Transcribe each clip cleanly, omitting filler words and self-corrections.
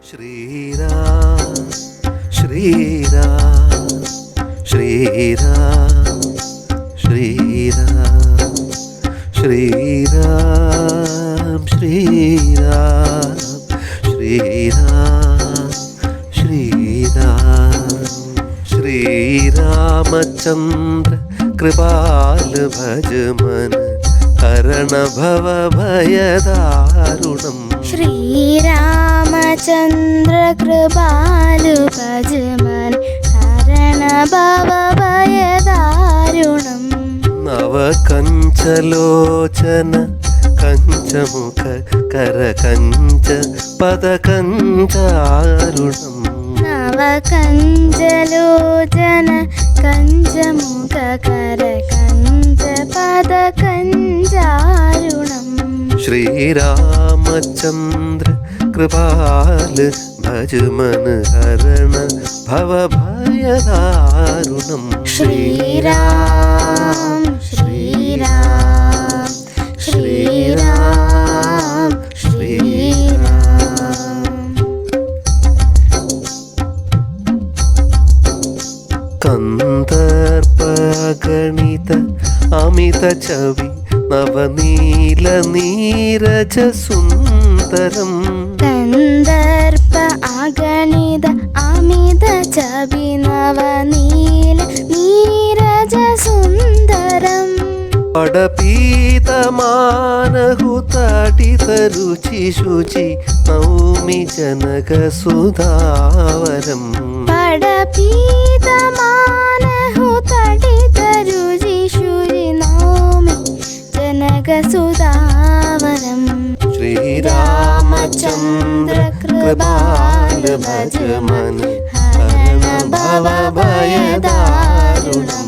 ശ്രീരാം ശ്രീരാം ശ്രീരാം ശ്രീരാം ശ്രീരാം ശ്രീരാം ശ്രീരാം ശ്രീരാം ശ്രീരാമചന്ദ്ര കൃപാൽ ഭജ മന ഹരണ ഭവ ഭയദാരുണം ശ്രീരാമചന്ദ്ര കൃപാലു ഭജ മന ഹരണ ഭവ ഭയദാരുണം നവകഞ്ചലോചന കഞ്ചമുഖ കര കഞ്ച പദ കഞ്ചാരുണം നവകഞ്ചലോചന കഞ്ചമുഖ കര കഞ്ച പദ കഞ്ചാരുണം ശ്രീരാമചന്ദ്ര കൃപാൽ ഭജ മന ഹരണ ഭവ ഭയദാരുണം ശ്രീരാം ശ്രീരാം ശ്രീരാം ശ്രീരാം കന്ദർപ്പഗണിത അമിത ചവി നവനീല നീരജ സുന്ദരം കന്ദർപ്പ അഗണിത അമിത ചവി നവനീല നീരജ സുന്ദരം പടപീതമാനഹുതടിത രുചി ശുചി നൗമി ജനക സുധാവരം പടപീതമാനഹുതടിത രുചി ശുചി നൗമി ജനക സുധാവരം ശ്രീരാമചന്ദ്ര കൃപാൽ ഭജ മന ഹരണ ഭവ ഭയദാരുണം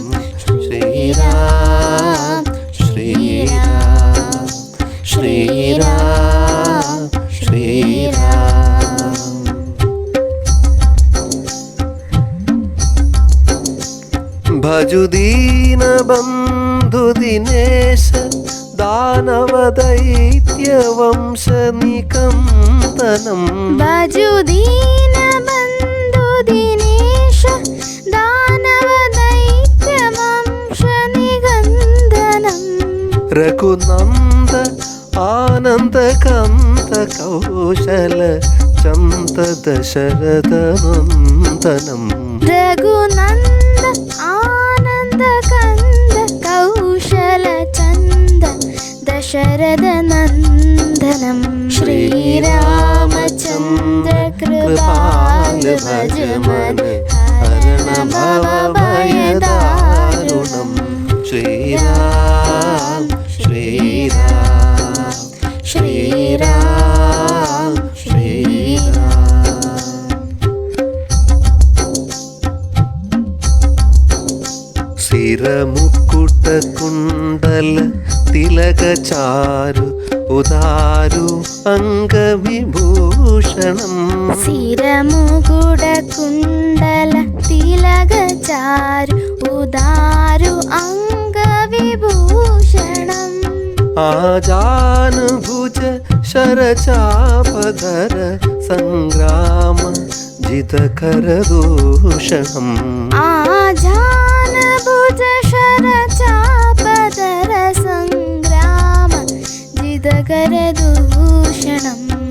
ശ്രീരാം ശ്രീരാം ശ്രീരാം ശ്രീരാം ഭജുദീന ബന്ധു ദിനേശ ദാനവദൈത്യവംശ നികന്തനം ഭജുദീന ബന്ധു ദിനേശ ദാനവദൈത്യവംശ നികന്തനം രഘുനന്ദ ആനന്ദ കന്ദ കൗശല ചന്ദ ദശരഥ നന്ദനം രഘുനന്ദ ആനന്ദ കന്ദ കൗശല ചന്ദ ദശരഥ നന്ദനം ശ്രീരാമചന്ദ്ര കൃപാൽ ഭജ മന ഹരണ ഭവ ഭയദാരുണം ശ്രീരാം ശ്രീരാം ശ്രീരാം ശ്രീരാം സ്ഥിരമുക്കുട്ട കുണ്ടല തിലക ചാരു ഉദാരു അംഗവിഭൂഷണം സ്ഥിരമുകുട കുണ്ടല തിലക ചാരു ഉദാരു അംഗവിഭൂഷണം ആജാനുഭുജ ശരചാപധര സംഗ്രാമ ജിതകരദൂഷണം ആജാനഭുജ ശരചാപധര സംഗ്രാമ ജിതകരദൂഷണം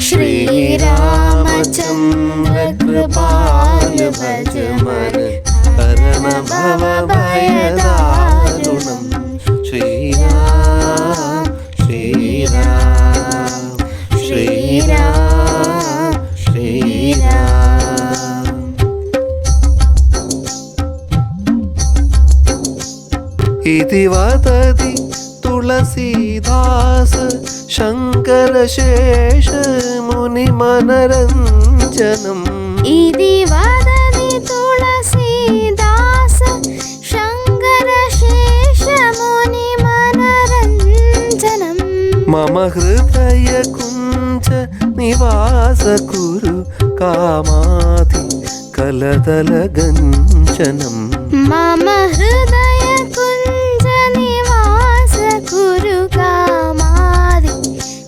ശ്രീരാമചന്ദ്ര കൃപാൽ ഭജ മന ഹരണ ഭവ ഭയദാരുണം ശ്രീരാം ശ്രീരാം ശ്രീരാം ശ്രീരാം ഇതി വദതി തുളസീദാസ ശങ്കരശേഷ മുനിമനരഞ്ജനം ഇതി വദതി തുളസീദാസ ശങ്കരശേഷ മുനിമനരഞ്ജനം മമ ഹൃദയ കുഞ്ച നിവാസ കുരു കാമാധി കലതല ഗഞ്ചനം മമ ഹൃദയ കുഞ്ച നിവാസ കുരു കാമാദി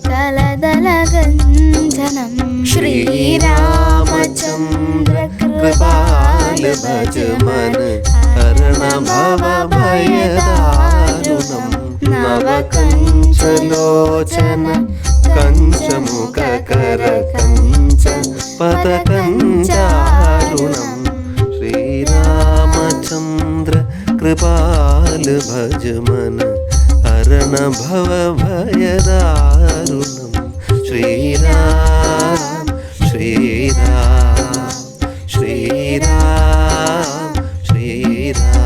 കലദല ഗഞ്ചനം ശ്രീരാമ कृपाल भज मन हरण भव भयदारुणं नवकञ्चलोचन कञ्चमुखकर कञ्च पदकञ्चारुणं श्रीरामचन्द्र कृपाल भज मन हरण भव भयदारुणं श्रीराम श्रीराम श्रीराम श्रीराम